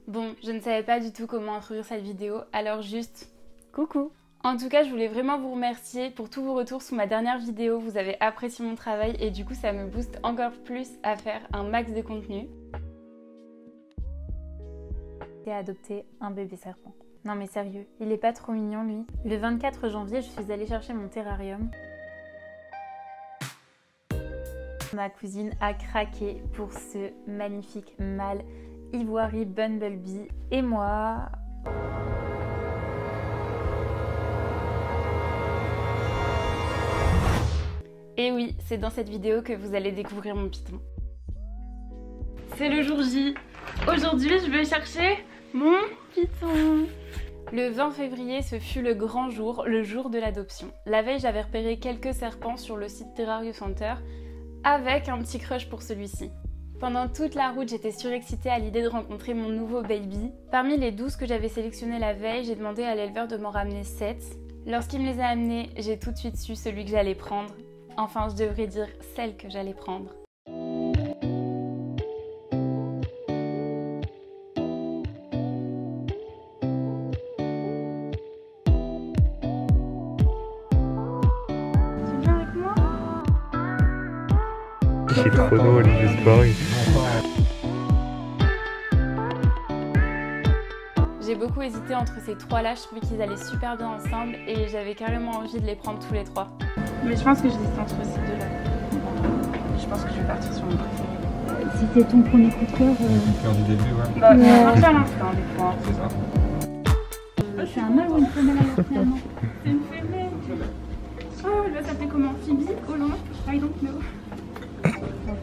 Bon, je ne savais pas du tout comment introduire cette vidéo, alors juste coucou. En tout cas, je voulais vraiment vous remercier pour tous vos retours sous ma dernière vidéo. Vous avez apprécié mon travail et du coup, ça me booste encore plus à faire un max de contenu. J'ai adopté un bébé serpent. Non mais sérieux, il est pas trop mignon lui. Le 24 janvier, je suis allée chercher mon terrarium. Ma cousine a craqué pour ce magnifique mâle Ivory Bumblebee et moi... Et oui, c'est dans cette vidéo que vous allez découvrir mon python. C'est le jour J. Aujourd'hui, je vais chercher mon python. Le 20 février, ce fut le grand jour, le jour de l'adoption. La veille, j'avais repéré quelques serpents sur le site Terrario Center avec un petit crush pour celui-ci. Pendant toute la route, j'étais surexcitée à l'idée de rencontrer mon nouveau baby. Parmi les 12 que j'avais sélectionnés la veille, j'ai demandé à l'éleveur de m'en ramener 7. Lorsqu'il me les a amenés, j'ai tout de suite su celui que j'allais prendre. Enfin, je devrais dire celle que j'allais prendre. Tu viens avec moi? C'est trop drôle, il veut se barrer. J'ai beaucoup hésité entre ces trois-là, je trouvais qu'ils allaient super bien ensemble et j'avais carrément envie de les prendre tous les trois. Mais je pense que je décide entre ces deux-là. Je pense que je vais partir sur mon préféré. C'était ton premier coup de cœur. Cœur du début, ouais. Bah, ça marche à l'instant, des fois. C'est ça. C'est un mâle ou une femelle alors finalement? C'est une femelle. Oh, elle va s'appeler comment? Phoebe? Hollande? I don't know.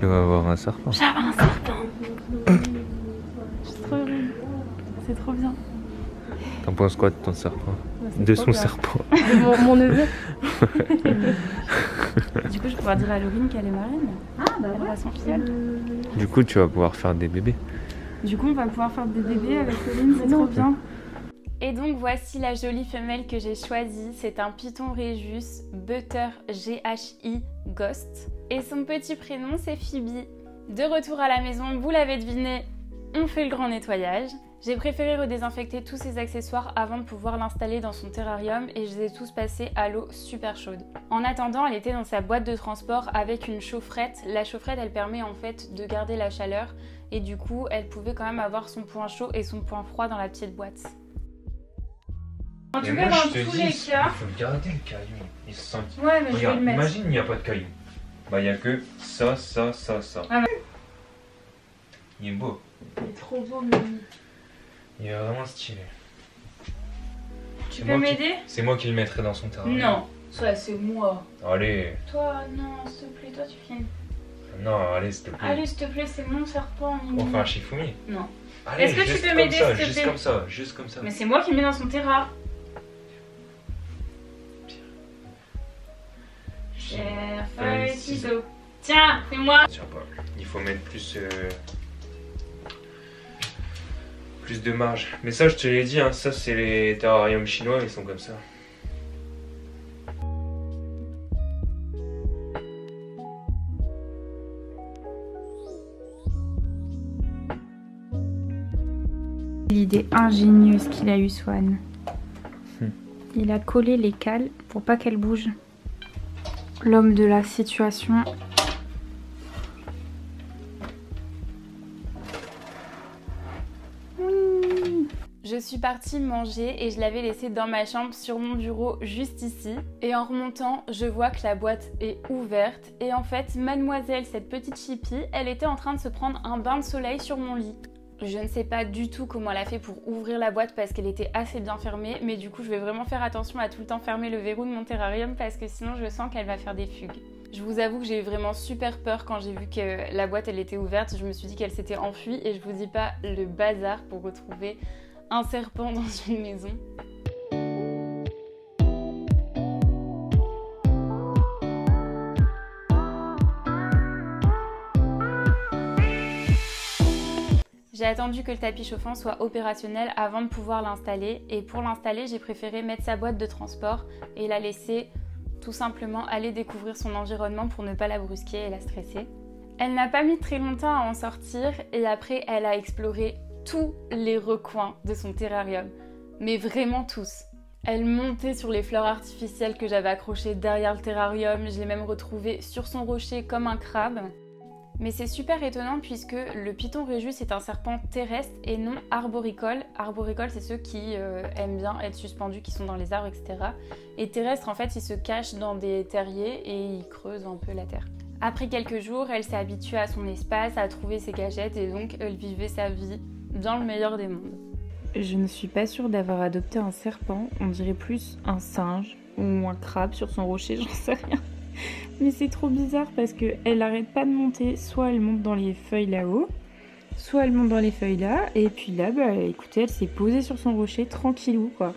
Il va avoir un serpent. J'avais un serpent. Je suis trop heureuse. C'est trop bien. T'en penses quoi de ton serpent? Ouais, De trop son bien. serpent. Mon neveu. Du coup, je vais pouvoir dire à Laurine qu'elle est marraine. Ah bah Elle voilà. a son fiole. Du coup, tu vas pouvoir faire des bébés. Du coup, on va pouvoir faire des bébés avec Laurine, c'est trop bien. Et donc, voici la jolie femelle que j'ai choisie. C'est un python Rhésus Butter GHI Ghost. Et son petit prénom, c'est Phoebe. De retour à la maison, vous l'avez deviné, on fait le grand nettoyage. J'ai préféré redésinfecter tous ses accessoires avant de pouvoir l'installer dans son terrarium et je les ai tous passés à l'eau super chaude. En attendant, elle était dans sa boîte de transport avec une chaufferette. La chaufferette, elle permet en fait de garder la chaleur et du coup, elle pouvait quand même avoir son point chaud et son point froid dans la petite boîte. En tout cas, dans tous les cas... Il faut le garder le caillou. Il se sent... Ouais, mais je vais Regarde, le mettre. imagine, il n'y a pas de caillou. Bah, il n'y a que ça. Ah ouais. Il est beau. Il est trop beau, mais... Il est vraiment stylé. Tu peux m'aider? C'est moi qui le mettrai dans son terrain. Non, ça c'est moi. Allez. Toi, non, s'il te plaît, toi tu filmes. Non, allez, s'il te plaît. Allez, s'il te plaît, c'est mon serpent. On fait un Shifumi. Non. Allez, Est-ce que tu juste peux comme m'aider, ça, s'il te juste plaît? comme ça, juste comme ça. Mais c'est moi qui le mets dans son terrain. Cher feuille, ciseaux. Tiens, c'est moi. Tiens pas. Il faut mettre plus de marge. Mais ça, je te l'ai dit, hein, ça c'est les terrariums chinois, ils sont comme ça. L'idée ingénieuse qu'il a eue, Swan. Il a collé les cales pour pas qu'elles bougent. L'homme de la situation. Je suis partie manger et je l'avais laissé dans ma chambre sur mon bureau juste ici. Et en remontant, je vois que la boîte est ouverte. Et en fait, mademoiselle, cette petite chipie, elle était en train de se prendre un bain de soleil sur mon lit. Je ne sais pas du tout comment elle a fait pour ouvrir la boîte parce qu'elle était assez bien fermée. Mais du coup, je vais vraiment faire attention à tout le temps fermer le verrou de mon terrarium parce que sinon, je sens qu'elle va faire des fugues. Je vous avoue que j'ai eu vraiment super peur quand j'ai vu que la boîte, elle était ouverte. Je me suis dit qu'elle s'était enfuie et je vous dis pas le bazar pour retrouver un serpent dans une maison. J'ai attendu que le tapis chauffant soit opérationnel avant de pouvoir l'installer et pour l'installer, j'ai préféré mettre sa boîte de transport et la laisser tout simplement aller découvrir son environnement pour ne pas la brusquer et la stresser. Elle n'a pas mis très longtemps à en sortir et après elle a exploré tous les recoins de son terrarium, mais vraiment tous. Elle montait sur les fleurs artificielles que j'avais accrochées derrière le terrarium, je l'ai même retrouvée sur son rocher comme un crabe. Mais c'est super étonnant puisque le python Rhésus est un serpent terrestre et non arboricole. Arboricole, c'est ceux qui aiment bien être suspendus, qui sont dans les arbres, etc. Et terrestre, en fait, ils se cachent dans des terriers et ils creusent un peu la terre. Après quelques jours, elle s'est habituée à son espace, à trouver ses cachettes et donc elle vivait sa vie dans le meilleur des mondes. Je ne suis pas sûre d'avoir adopté un serpent, on dirait plus un singe ou un crabe sur son rocher, j'en sais rien. Mais c'est trop bizarre parce qu'elle arrête pas de monter, soit elle monte dans les feuilles là-haut, soit elle monte dans les feuilles là, et puis là, écoutez, elle s'est posée sur son rocher tranquillou quoi.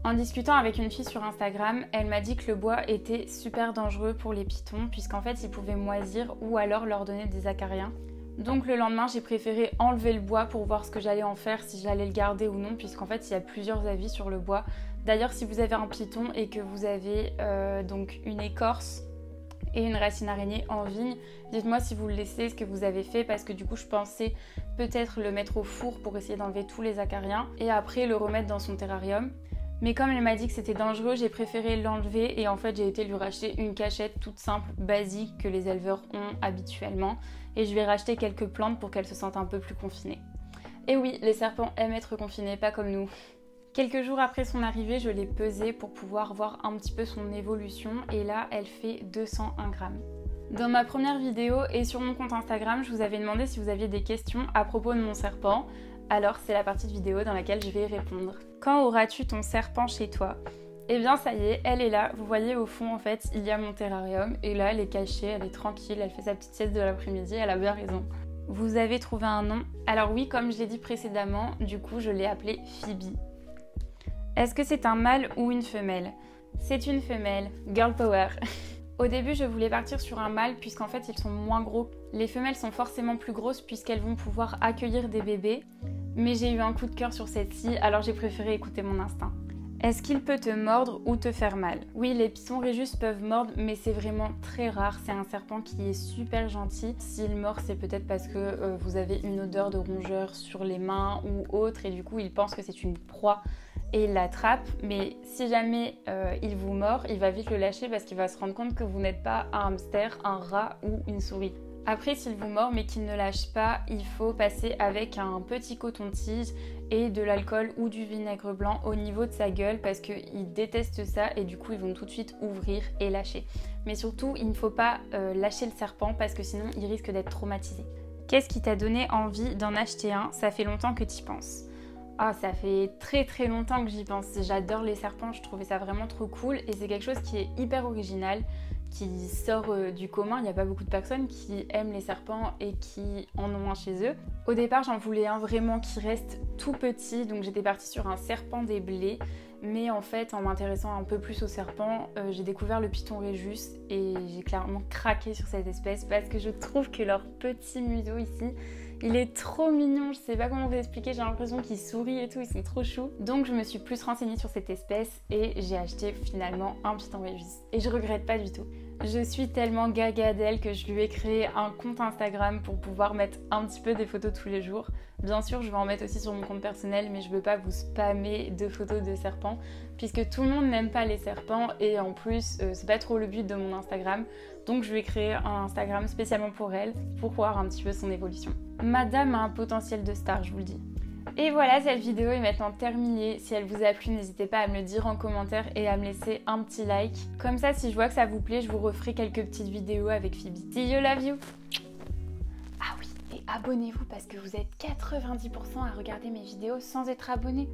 En discutant avec une fille sur Instagram, elle m'a dit que le bois était super dangereux pour les pythons puisqu'en fait ils pouvaient moisir ou alors leur donner des acariens. Donc le lendemain, j'ai préféré enlever le bois pour voir ce que j'allais en faire, si j'allais le garder ou non, puisqu'en fait il y a plusieurs avis sur le bois. D'ailleurs, si vous avez un python et que vous avez donc une écorce et une racine araignée en vigne, dites-moi si vous le laissez, ce que vous avez fait, parce que du coup je pensais peut-être le mettre au four pour essayer d'enlever tous les acariens et après le remettre dans son terrarium. Mais comme elle m'a dit que c'était dangereux, j'ai préféré l'enlever et en fait j'ai été lui racheter une cachette toute simple, basique, que les éleveurs ont habituellement. Et je lui ai racheté quelques plantes pour qu'elle se sente un peu plus confinée. Et oui, les serpents aiment être confinés, pas comme nous. Quelques jours après son arrivée, je l'ai pesée pour pouvoir voir un petit peu son évolution et là, elle fait 201 grammes. Dans ma première vidéo et sur mon compte Instagram, je vous avais demandé si vous aviez des questions à propos de mon serpent. Alors c'est la partie de vidéo dans laquelle je vais répondre. Quand auras-tu ton serpent chez toi ? Eh bien ça y est, elle est là. Vous voyez au fond en fait, il y a mon terrarium et là elle est cachée, elle est tranquille, elle fait sa petite sieste de l'après-midi, elle a bien raison. Vous avez trouvé un nom ? Alors oui, comme je l'ai dit précédemment, du coup je l'ai appelée Phoebe. Est-ce que c'est un mâle ou une femelle ? C'est une femelle, girl power. Au début, je voulais partir sur un mâle puisqu'en fait, ils sont moins gros. Les femelles sont forcément plus grosses puisqu'elles vont pouvoir accueillir des bébés. Mais j'ai eu un coup de cœur sur celle-ci, alors j'ai préféré écouter mon instinct. Est-ce qu'il peut te mordre ou te faire mal ? Oui, les pythons Rhésus peuvent mordre, mais c'est vraiment très rare. C'est un serpent qui est super gentil. S'il mord, c'est peut-être parce que vous avez une odeur de rongeur sur les mains ou autre, et du coup, il pense que c'est une proie et il l'attrape. Mais si jamais il vous mord, il va vite le lâcher parce qu'il va se rendre compte que vous n'êtes pas un hamster, un rat ou une souris. Après, s'il vous mord mais qu'il ne lâche pas, il faut passer avec un petit coton-tige et de l'alcool ou du vinaigre blanc au niveau de sa gueule parce qu'ils détestent ça et du coup ils vont tout de suite ouvrir et lâcher. Mais surtout, il ne faut pas lâcher le serpent parce que sinon il risque d'être traumatisé. Qu'est-ce qui t'a donné envie d'en acheter un ? Ça fait longtemps que tu y penses. Ah, ça fait très très longtemps que j'y pense. J'adore les serpents, je trouvais ça vraiment trop cool et c'est quelque chose qui est hyper original, qui sort du commun. Il n'y a pas beaucoup de personnes qui aiment les serpents et qui en ont un chez eux. Au départ, j'en voulais un vraiment qui reste tout petit, donc j'étais partie sur un serpent des blés. Mais en fait, en m'intéressant un peu plus aux serpents, j'ai découvert le python Rhésus et j'ai clairement craqué sur cette espèce parce que je trouve que leur petit museau ici, il est trop mignon, je sais pas comment vous expliquer, j'ai l'impression qu'ils sourient et tout, ils sont trop choux. Donc je me suis plus renseignée sur cette espèce et j'ai acheté finalement un python Rhésus. Et je regrette pas du tout. Je suis tellement gaga d'elle que je lui ai créé un compte Instagram pour pouvoir mettre un petit peu des photos tous les jours. Bien sûr, je vais en mettre aussi sur mon compte personnel, mais je veux pas vous spammer de photos de serpents puisque tout le monde n'aime pas les serpents et en plus, c'est pas trop le but de mon Instagram. Donc je vais créer un Instagram spécialement pour elle pour voir un petit peu son évolution. Madame a un potentiel de star, je vous le dis. Et voilà, cette vidéo est maintenant terminée. Si elle vous a plu, n'hésitez pas à me le dire en commentaire et à me laisser un petit like. Comme ça, si je vois que ça vous plaît, je vous referai quelques petites vidéos avec Phoebe. See you, love you. Ah oui, et abonnez-vous parce que vous êtes 90% à regarder mes vidéos sans être abonné.